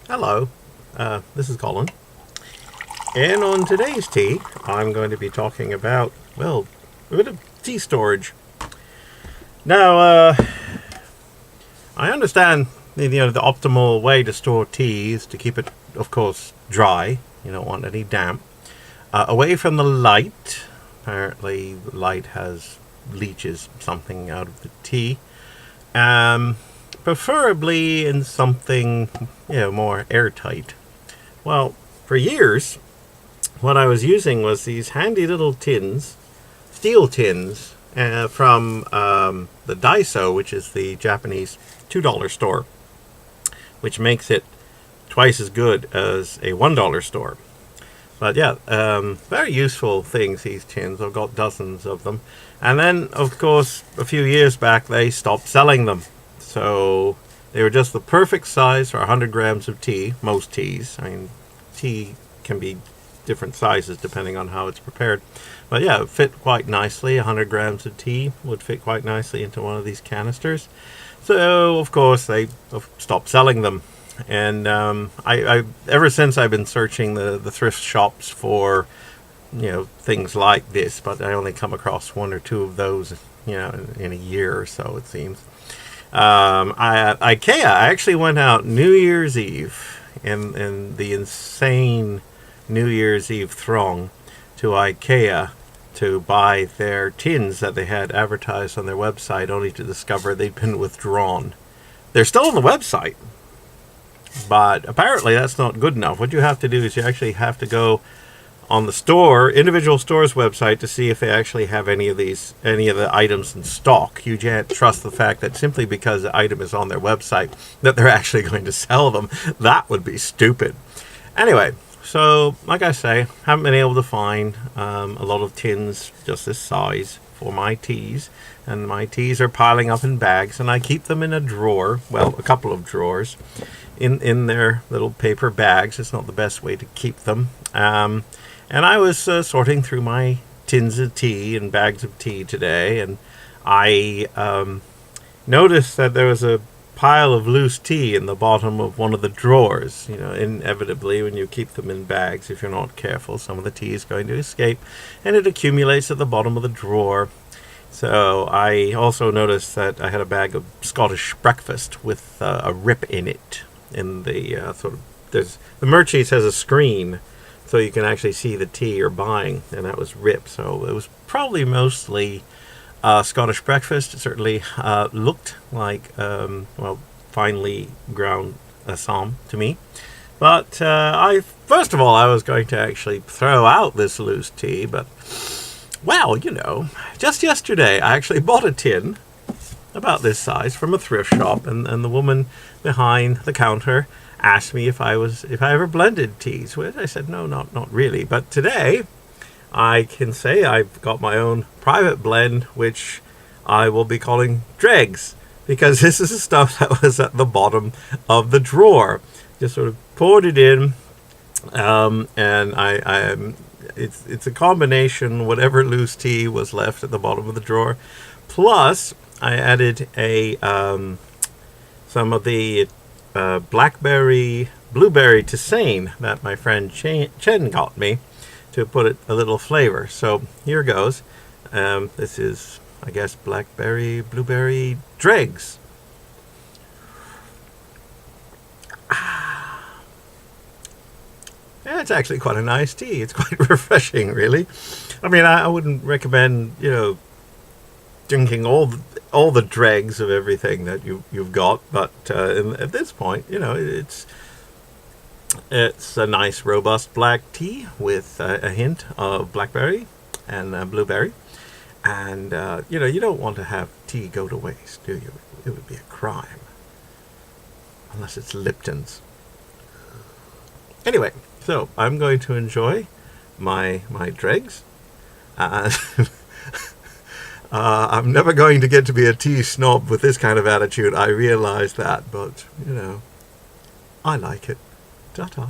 Hello, this is Colin, and on today's tea, I'm going to be talking about, well, a bit of tea storage. Now, I understand the optimal way to store tea is to keep it, of course, dry. You don't want any damp. Away from the light. Apparently, the light leaches something out of the tea. Preferably in something, more airtight. Well, for years, what I was using was these handy little tins, steel tins, from the Daiso, which is the Japanese $2 store, which makes it twice as good as a $1 store. But yeah, very useful things, these tins. I've got dozens of them. And then, of course, a few years back, they stopped selling them. So they were just the perfect size for 100 grams of tea, most teas. I mean, tea can be different sizes depending on how it's prepared. But yeah, it fit quite nicely. 100 grams of tea would fit quite nicely into one of these canisters. So, of course, they stopped selling them. And I ever since I've been searching the thrift shops for things like this, but I only come across one or two of those in a year or so, it seems. IKEA, I actually went out New Year's Eve in the insane New Year's Eve throng to IKEA to buy their tins that they had advertised on their website, only to discover they'd been withdrawn. They're still on the website, but apparently that's not good enough. What you have to do is you actually have to go on the individual store's website to see if they actually have any of the items in stock. You can't trust the fact that simply because the item is on their website that they're actually going to sell them. That would be stupid. Anyway, so like I say, haven't been able to find a lot of tins just this size for my teas. And my teas are piling up in bags, and I keep them in a drawer, well, a couple of drawers, in their little paper bags. It's not the best way to keep them. And I was sorting through my tins of tea and bags of tea today, and I noticed that there was a pile of loose tea in the bottom of one of the drawers. Inevitably, when you keep them in bags, if you're not careful, some of the tea is going to escape, and it accumulates at the bottom of the drawer. So I also noticed that I had a bag of Scottish breakfast with a rip in it. In the the Murchie's has a screen, so you can actually see the tea you're buying, and that was ripped. So it was probably mostly Scottish breakfast. It certainly looked like finely ground Assam to me. But first of all, I was going to actually throw out this loose tea, but well, just yesterday I actually bought a tin about this size from a thrift shop, and the woman behind the counter asked me if I ever blended teas, which I said no, not really. But today I can say I've got my own private blend, which I will be calling Dregs, because this is the stuff that was at the bottom of the drawer. Just sort of poured it in, and it's a combination, whatever loose tea was left at the bottom of the drawer, plus I added some of the Blackberry blueberry tisane that my friend Chen got me to put it a little flavor. So here goes. This is, I guess, Blackberry blueberry Dregs. Yeah, it's actually quite a nice tea. It's quite refreshing, really. I mean, I wouldn't recommend, drinking all the dregs of everything that you've got, but at this point, it's a nice, robust black tea with a hint of blackberry and blueberry, and you don't want to have tea go to waste, do you? It would be a crime, unless it's Lipton's. Anyway, so I'm going to enjoy my dregs. I'm never going to get to be a tea snob with this kind of attitude. I realize that, but I like it. Ta-ta.